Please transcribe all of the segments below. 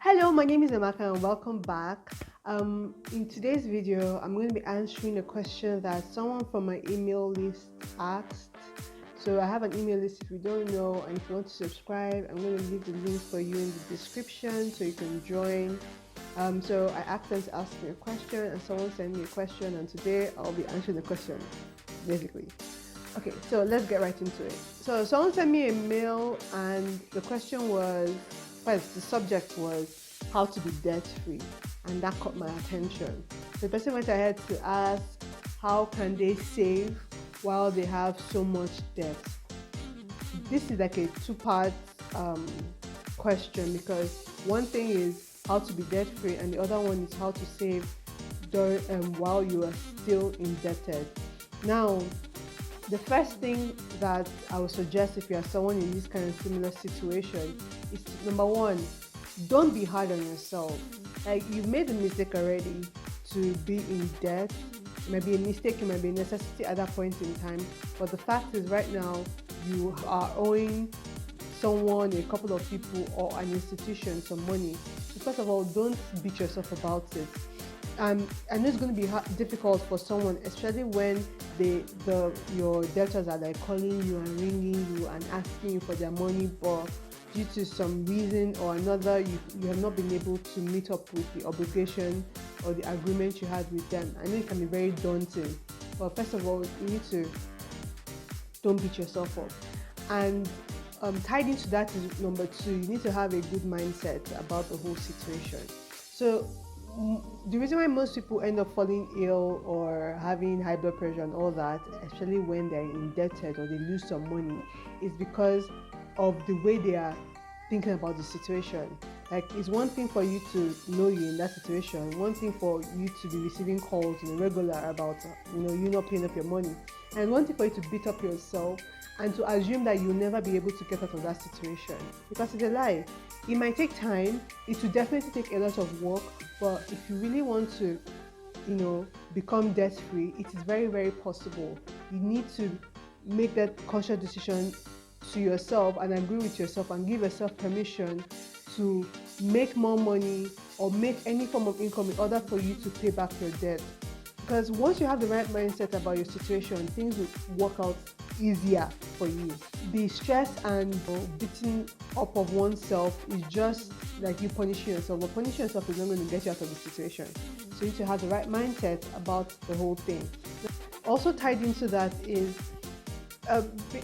Hello, my name is Amaka and welcome back. In today's video, I'm going to be answering a question that someone from my email list asked. So I have an email list. If you don't know and if you want to subscribe, I'm going to leave the link for you in the description so you can join. So I asked them to ask me a question and someone sent me a question, and today I'll be answering the question, basically. Okay, so let's get right into it. So someone sent me a mail and the question was, first, the subject was how to be debt free, and that caught my attention. The person went ahead to ask how can they save while they have so much debt. This is like a two-part question, because one thing is how to be debt free and the other one is how to save while you are still indebted. Now, the first thing that I would suggest if you are someone in this kind of similar situation is number one, don't be hard on yourself. Like, you've made a mistake already to be in debt. It might be a mistake, it might be a necessity at that point in time, but the fact is right now you are owing someone, a couple of people, or an institution some money. So first of all, don't beat yourself about it. I know it's going to be difficult for someone, especially when your debtors are like calling you and ringing you and asking you for their money, but due to some reason or another, you have not been able to meet up with the obligation or the agreement you had with them. I know it can be very daunting, but first of all, you need to don't beat yourself up. And tied into that is number two, you need to have a good mindset about the whole situation. So the reason why most people end up falling ill or having high blood pressure and all that, especially when they're indebted or they lose some money, is because of the way they are thinking about the situation. Like, it's one thing for you to know you're in that situation, one thing for you to be receiving calls regular about you not paying up your money, and one thing for you to beat up yourself and to assume that you'll never be able to get out of that situation, because it's a lie. It might take time, it will definitely take a lot of work, but if you really want to become debt free, it is very, very possible. You need to make that conscious decision to yourself and agree with yourself and give yourself permission to make more money or make any form of income in order for you to pay back your debt. Because once you have the right mindset about your situation, things will work out easier for you. The stress and beating up of oneself is just like you punishing yourself, but punishing yourself is not going to get you out of the situation. So you need to have the right mindset about the whole thing. Also tied into that is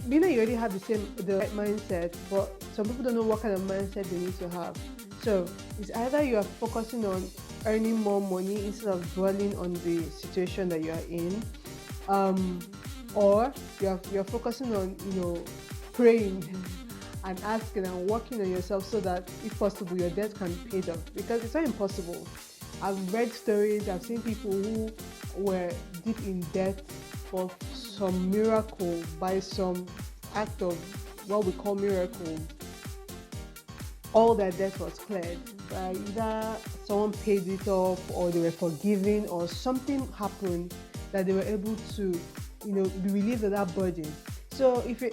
you already have the right mindset, but some people don't know what kind of mindset they need to have. So it's either you are focusing on earning more money instead of dwelling on the situation that you are in, or you're focusing on praying and asking and working on yourself so that if possible your debt can be paid off, because it's not impossible. I've read stories, I've seen people who were deep in debt for some miracle, by some act of what we call miracle, all their debt was cleared. Either someone paid it off or they were forgiven or something happened that they were able to be relieved of that burden. So if you're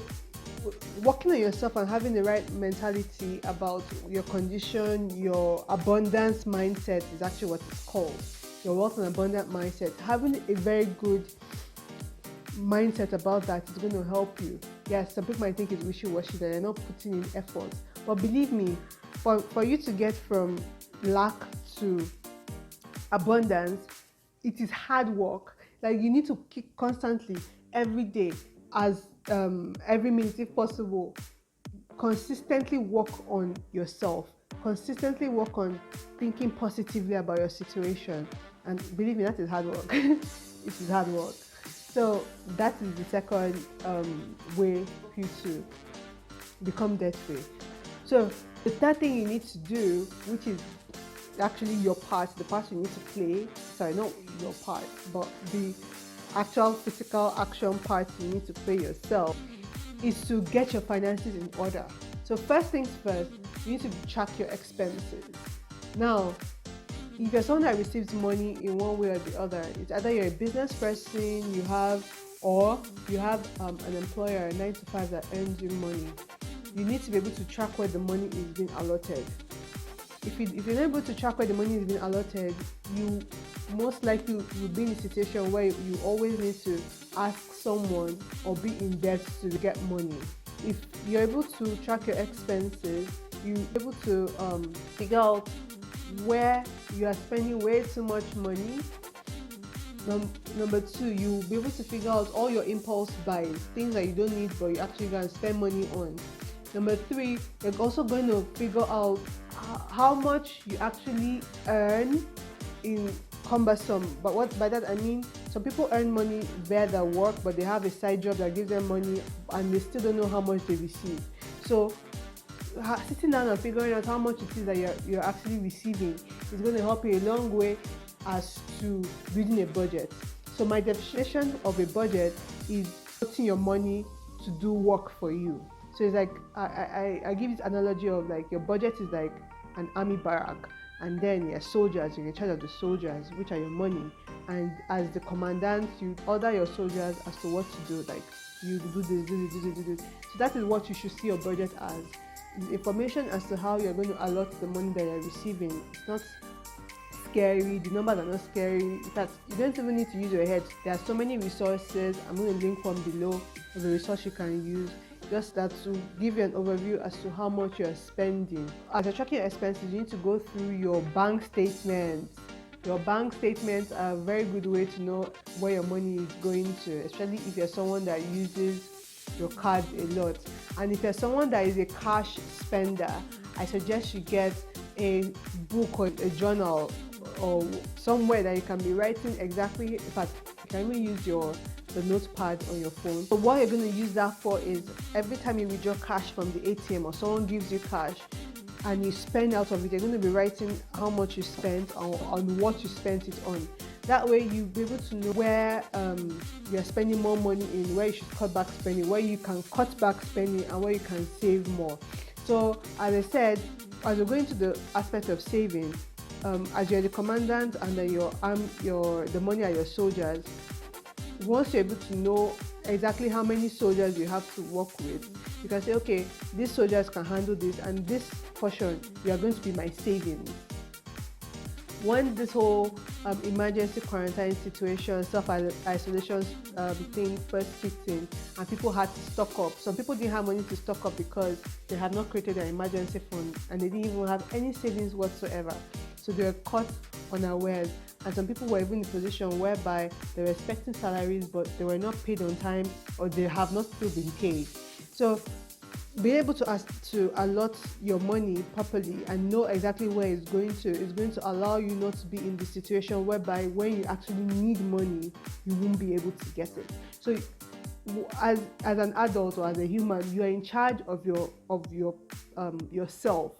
working on yourself and having the right mentality about your condition, your abundance mindset is actually what it's called, your wealth and abundant mindset, having a very good mindset about that is going to help you. Yes, some people might think it's wishy-washy, that they're not putting in effort, but believe me, for you to get from lack to abundance, it is hard work. Like, you need to keep constantly, every day, as every minute if possible, consistently work on yourself, consistently work on thinking positively about your situation, and believe me, that is hard work. It is hard work. So that is the second way for you to become debt free. So the third thing you need to do, which is actually your part, the part you need to play, sorry, not your part, but the actual physical action part you need to play yourself, is to get your finances in order. So first things first, you need to track your expenses. Now, if you're someone that receives money in one way or the other, it's either you're a business person, you have an employer, a 9-to-5 that earns you money. You need to be able to track where the money is being allotted. if you're not able to track where the money is being allotted, you most likely will be in a situation where you always need to ask someone or be in debt to get money. If you're able to track your expenses, you're able to figure out where you are spending way too much money. Number two, you'll be able to figure out all your impulse buys, things that you don't need but you actually going to spend money on. Number three, you're also going to figure out how much you actually earn in cumbersome. But what by that I mean, some people earn money via their work, but they have a side job that gives them money and they still don't know how much they receive. So sitting down and figuring out how much it is that you're actually receiving is going to help you a long way as to building a budget. So my definition of a budget is putting your money to do work for you. So it's like I give this analogy of like your budget is like an army barrack, and then your soldiers, you're in charge of the soldiers, which are your money. And as the commandant, you order your soldiers as to what to do, like you do this. So that is what you should see your budget as. Information as to how you're going to allot the money that you're receiving. It's not scary, the numbers are not scary. In fact, you don't even need to use your head. There are so many resources. I'm going to link one below of a resource you can use, just that to give you an overview as to how much you're spending. As you're tracking your expenses, you need to go through your bank statements. Your bank statements are a very good way to know where your money is going to, especially if you're someone that uses your card a lot. And if you're someone that is a cash spender, I suggest you get a book or a journal or somewhere that you can be writing exactly. In fact, you can even use the notepad on your phone. So what you're going to use that for is every time you withdraw cash from the ATM or someone gives you cash and you spend out of it, you're going to be writing how much you spent on what you spent it on. That way you'll be able to know where you're spending more money in, where you should cut back spending, where you can cut back spending, and where you can save more. So as I said, as we're going to the aspect of saving, as you're the commandant and then the money are your soldiers, once you're able to know exactly how many soldiers you have to work with, you can say, okay, these soldiers can handle this, and this portion you are going to be my savings. When this whole emergency quarantine situation, self-isolation thing first kicked in and people had to stock up, some people didn't have money to stock up because they had not created their emergency fund and they didn't even have any savings whatsoever. So they were caught unawares, and some people were even in a position whereby they were expecting salaries but they were not paid on time, or they have not still been paid. So being able to allot your money properly and know exactly where it's going to is going to allow you not to be in the situation whereby when you actually need money, you won't be able to get it. So as an adult or as a human, you are in charge of yourself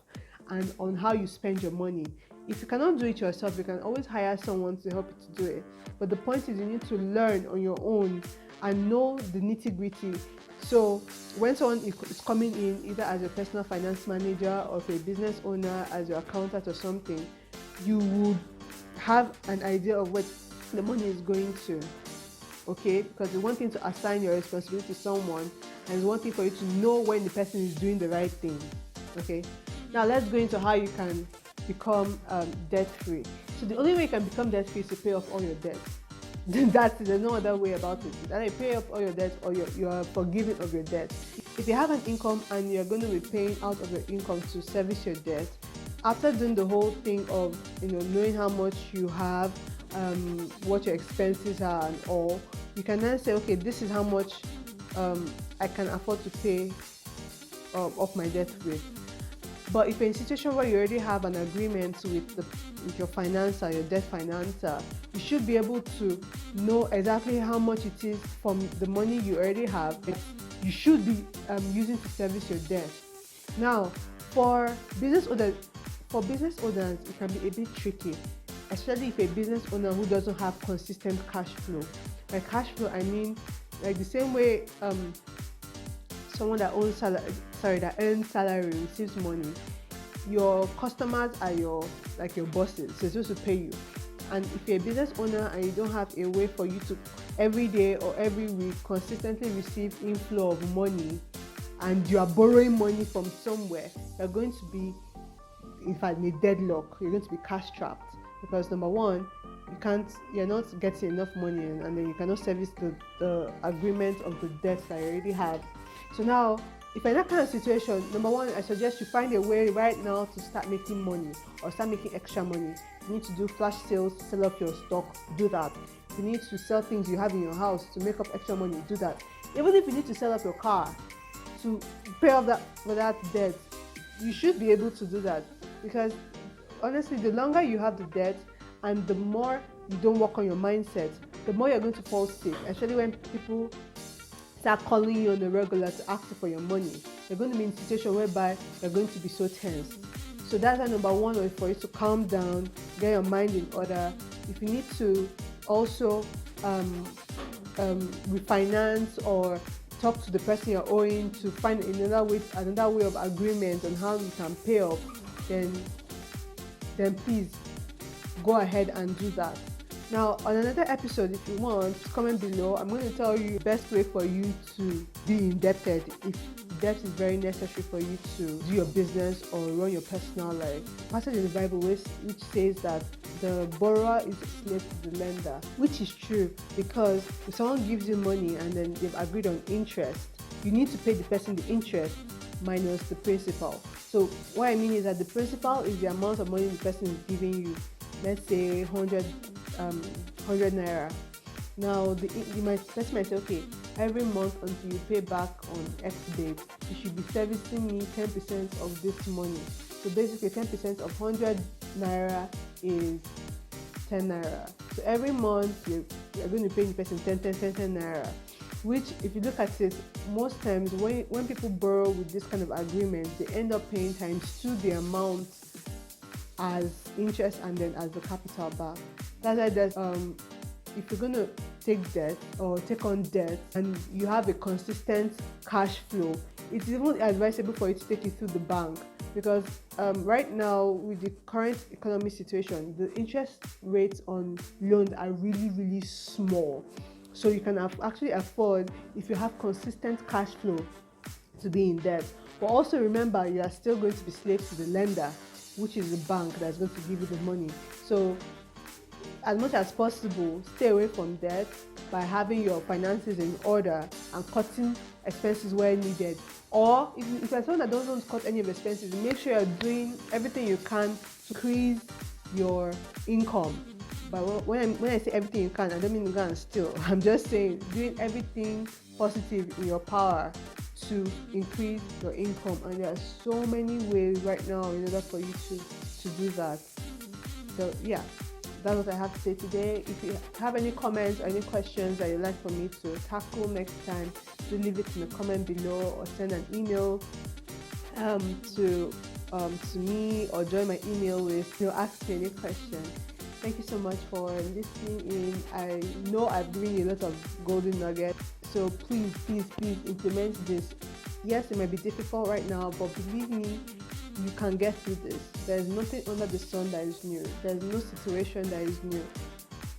and on how you spend your money. If you cannot do it yourself, you can always hire someone to help you to do it. But the point is, you need to learn on your own and know the nitty-gritty. So when someone is coming in, either as a personal finance manager or if a business owner, as your accountant or something, you would have an idea of what the money is going to. Okay? Because it's one thing to assign your responsibility to someone, and it's one thing for you to know when the person is doing the right thing. Okay? Now let's go into how you can become debt-free. So the only way you can become debt-free is to pay off all your debts. There's no other way about it. Either you pay off all your debts or you are forgiven of your debt. If you have an income and you're going to be paying out of your income to service your debt, after doing the whole thing of knowing how much you have, what your expenses are and all, you can then say, okay, this is how much I can afford to pay off my debt with. But if you're in a situation where you already have an agreement with your financer, your debt financer, you should be able to know exactly how much it is from the money you already have that you should be using to service your debt. Now, for business owners, it can be a bit tricky, especially if a business owner who doesn't have consistent cash flow. By cash flow, I mean like the same way someone that earns salary receives money. Your customers are your bosses, so they're supposed to pay you. And if you're a business owner and you don't have a way for you to every day or every week consistently receive inflow of money, and you are borrowing money from somewhere, you're going to be in fact, in a deadlock. You're going to be cash trapped because number one, you're not getting enough money, and then you cannot service the agreement of the debt that you already have. So now, if you're in that kind of situation, number one, I suggest you find a way right now to start making money or start making extra money. You need to do flash sales, sell off your stock, do that. If you need to sell things you have in your house to make up extra money, do that. Even if you need to sell off your car to pay off that debt, you should be able to do that, because honestly, the longer you have the debt and the more you don't work on your mindset, the more you're going to fall sick, especially when people start calling you on the regular to ask you for your money. You're going to be in a situation whereby you're going to be so tense. So that's why number one is for you to calm down, get your mind in order. If you need to also refinance or talk to the person you're owing to find another way of agreement on how you can pay off, then please go ahead and do that. Now, on another episode, if you want, comment below. I'm going to tell you the best way for you to be indebted if debt is very necessary for you to do your business or run your personal life. Passage in the Bible which says that the borrower is a slave to the lender, which is true, because if someone gives you money and then they've agreed on interest, you need to pay the person the interest minus the principal. So what I mean is that the principal is the amount of money the person is giving you. Let's say 100 naira. Now the person might say, okay, every month until you pay back on X date, you should be servicing me 10% of this money. So basically 10% of 100 naira is 10 naira. So every month you're going to pay the person 10 naira. Which, if you look at it, most times when people borrow with this kind of agreement, they end up paying times 2 the amount as interest and then as the capital back. That's why there's if you're going to take debt or take on debt and you have a consistent cash flow, it's even advisable for you to take it through the bank, because right now with the current economic situation, the interest rates on loans are really small. So you can actually afford, if you have consistent cash flow, to be in debt. But also remember, you are still going to be slaves to the lender, which is the bank that's going to give you the money. So as much as possible, stay away from debt by having your finances in order and cutting expenses where needed. Or if you're someone that doesn't want to cut any of the expenses, make sure you're doing everything you can to increase your income. But when I say everything you can, I don't mean you can steal. I'm just saying doing everything positive in your power to increase your income. And there are so many ways right now in order for you to do that. So yeah, that's what I have to say today. If you have any comments or any questions that you'd like for me to tackle next time, do leave it in the comment below or send an email to me, or join my email list. Ask me any question. Thank you so much for listening in. I know I've given you a lot of golden nuggets, so please implement this. Yes, it might be difficult right now, but believe me, you can get through this. There's nothing under the sun that is new. There's no situation that is new.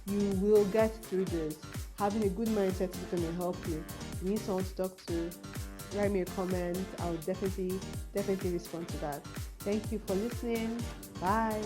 You will get through this. Having a good mindset is going to help you. You need someone to talk to, write me a comment. I'll definitely respond to that. Thank you for listening. Bye.